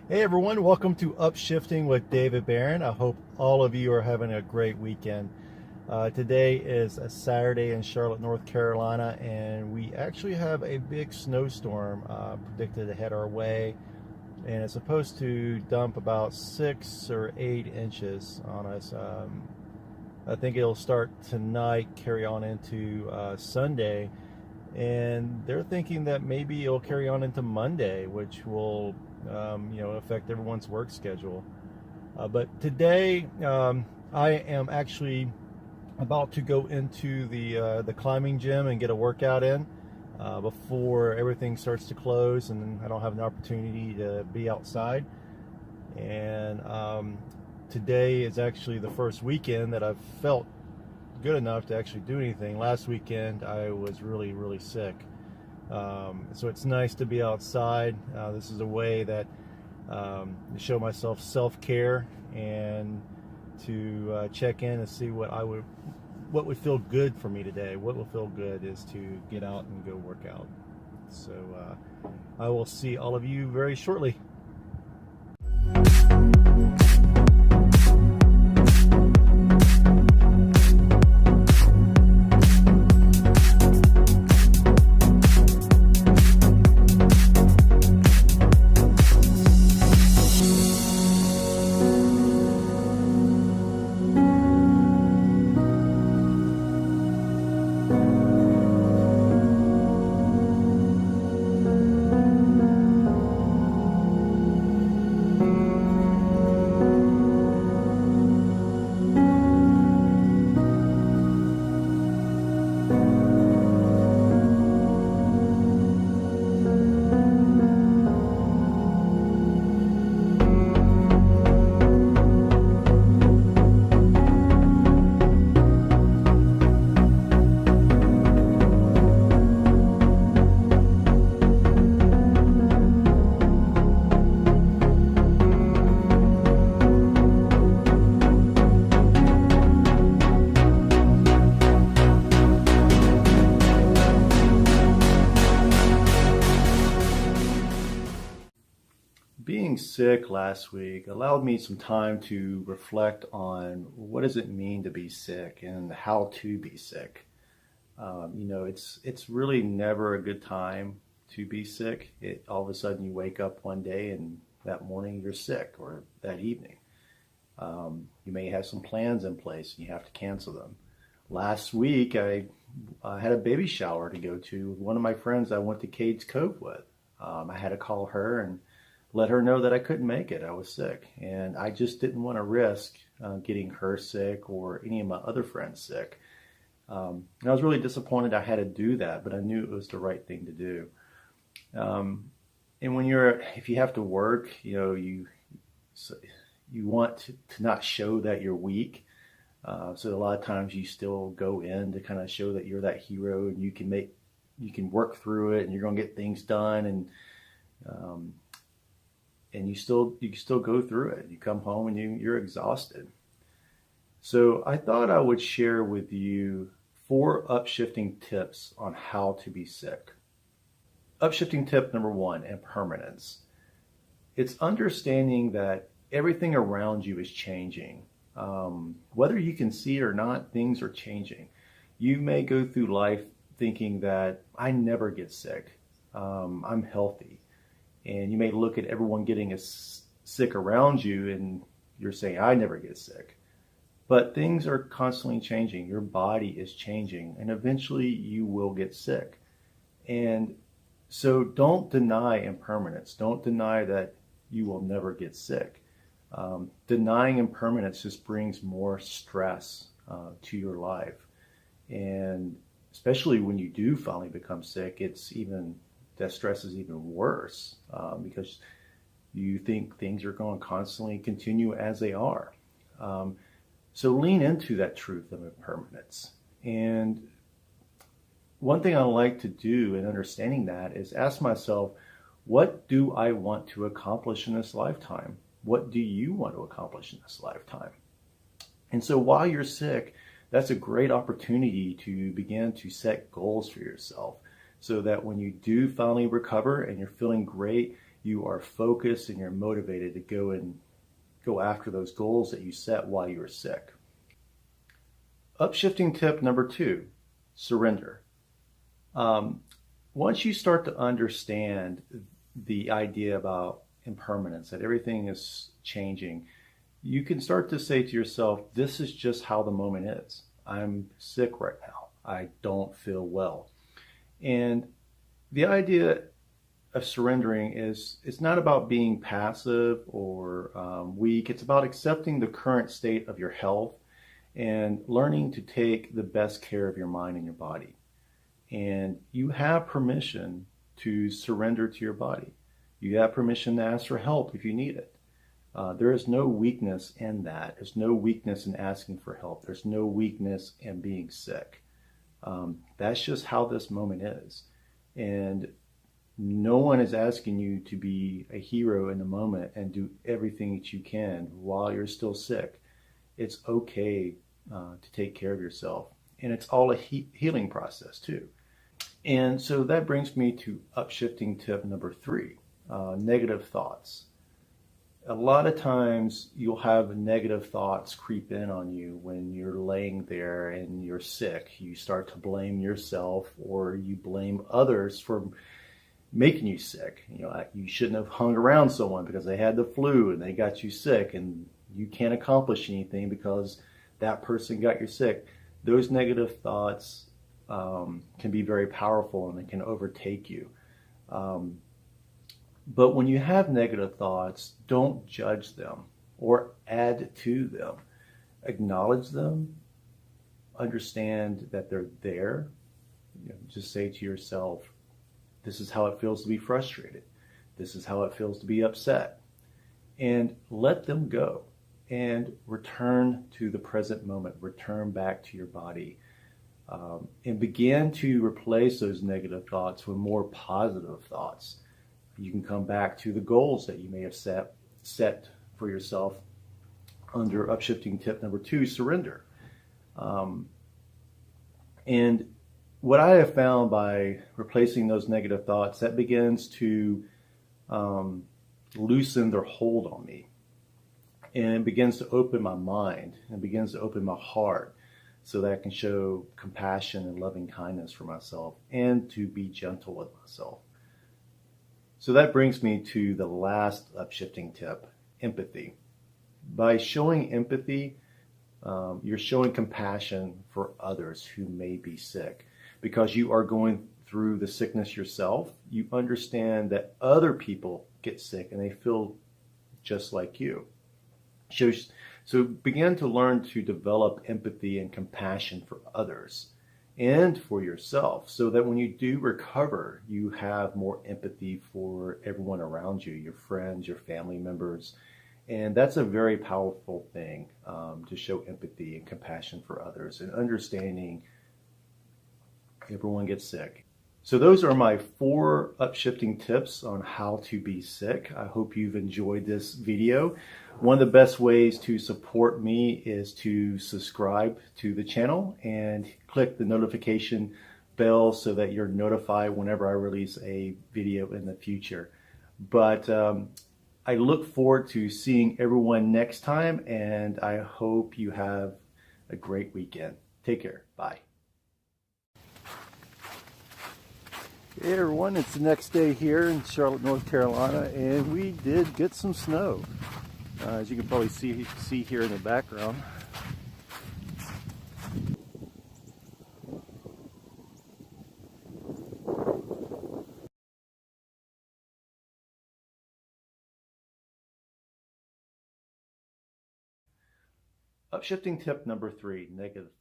Hey everyone, welcome to Upshifting with David Barron. I hope all of you are having a great weekend. Today is a Saturday in Charlotte, North Carolina, and we actually have a big snowstorm predicted to head our way, and it's supposed to dump about 6 or 8 inches on us. I think it'll start tonight, carry on into Sunday, and they're thinking that maybe it'll carry on into Monday, which will affect everyone's work schedule. But today, I am actually about to go into the climbing gym and get a workout in before everything starts to close, and I don't have an opportunity to be outside. And today is actually the first weekend that I've felt good enough to actually do anything. Last weekend I was really, really sick. So it's nice to be outside. This is a way that to show myself self-care and to check in and see what would feel good for me today. What will feel good is to get out and go work out. So I will see all of you very shortly. Being sick last week allowed me some time to reflect on what does it mean to be sick and how to be sick. It's really never a good time to be sick. All of a sudden you wake up one day and that morning you're sick, or that evening. You may have some plans in place and you have to cancel them. Last week I had a baby shower to go to with one of my friends I went to Cades Cove with. I had to call her and let her know that I couldn't make it. I was sick, and I just didn't want to risk getting her sick or any of my other friends sick. And I was really disappointed I had to do that, but I knew it was the right thing to do. And if you have to work, you want to not show that you're weak. So a lot of times you still go in to kind of show that you're that hero, and you can work through it, and you're going to get things done, and you still go through it. You come home and you're exhausted. So I thought I would share with you 4 upshifting tips on how to be sick. Upshifting tip number 1, impermanence. It's understanding that everything around you is changing. Whether you can see it or not, things are changing. You may go through life thinking that I never get sick. I'm healthy. And you may look at everyone getting sick around you and you're saying, I never get sick. But things are constantly changing. Your body is changing, and eventually you will get sick. And so don't deny impermanence. Don't deny that you will never get sick. Denying impermanence just brings more stress to your life. And especially when you do finally become sick, that stress is even worse because you think things are going to constantly continue as they are. So lean into that truth of impermanence. And one thing I like to do in understanding that is ask myself, what do I want to accomplish in this lifetime? What do you want to accomplish in this lifetime? And so while you're sick, that's a great opportunity to begin to set goals for yourself, so that when you do finally recover and you're feeling great, You are focused and you're motivated to go after those goals that you set while you were sick. Upshifting tip number 2, surrender. Once you start to understand the idea about impermanence, that everything is changing, you can start to say to yourself, this is just how the moment is. I'm sick right now. I don't feel well. And the idea of surrendering is, it's not about being passive or weak. It's about accepting the current state of your health and learning to take the best care of your mind and your body. And you have permission to surrender to your body. You have permission to ask for help if you need it. There is no weakness in that. There's no weakness in asking for help. There's no weakness in being sick. That's just how this moment is. And no one is asking you to be a hero in the moment and do everything that you can while you're still sick. It's okay to take care of yourself. And it's all a healing process too. And so that brings me to upshifting tip number 3, negative thoughts. A lot of times you'll have negative thoughts creep in on you when you're laying there and you're sick. You start to blame yourself, or you blame others for making you sick. You shouldn't have hung around someone because they had the flu and they got you sick, and you can't accomplish anything because that person got you sick. Those negative thoughts can be very powerful, and they can overtake you. But when you have negative thoughts, don't judge them or add to them. Acknowledge them. Understand that they're there. Just say to yourself, this is how it feels to be frustrated. This is how it feels to be upset. And let them go. And return to the present moment. Return back to your body. And begin to replace those negative thoughts with more positive thoughts. You can come back to the goals that you may have set for yourself under upshifting tip number 2, surrender. And what I have found by replacing those negative thoughts, that begins to loosen their hold on me. And it begins to open my mind and begins to open my heart so that I can show compassion and loving kindness for myself and to be gentle with myself. So that brings me to the last upshifting tip, empathy. By showing empathy, you're showing compassion for others who may be sick. Because you are going through the sickness yourself, you understand that other people get sick and they feel just like you. So begin to learn to develop empathy and compassion for others and for yourself, so that when you do recover, you have more empathy for everyone around you, your friends, your family members. And that's a very powerful thing, to show empathy and compassion for others and understanding everyone gets sick. So those are my 4 upshifting tips on how to be sick. I hope you've enjoyed this video. One of the best ways to support me is to subscribe to the channel and click the notification bell so that you're notified whenever I release a video in the future. But I look forward to seeing everyone next time, and I hope you have a great weekend. Take care. Bye. Hey everyone, it's the next day here in Charlotte, North Carolina, and we did get some snow. As you can probably see here in the background. Upshifting tip number 3, negative.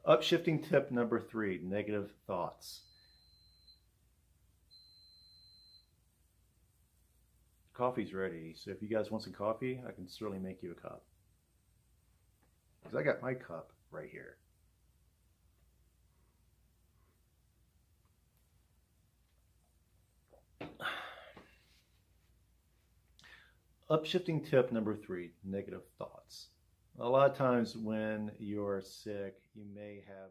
Upshifting tip number 3, negative thoughts. Coffee's ready, so if you guys want some coffee, I can certainly make you a cup. Because I got my cup right here. Upshifting tip number 3, negative thoughts. A lot of times when you're sick, you may have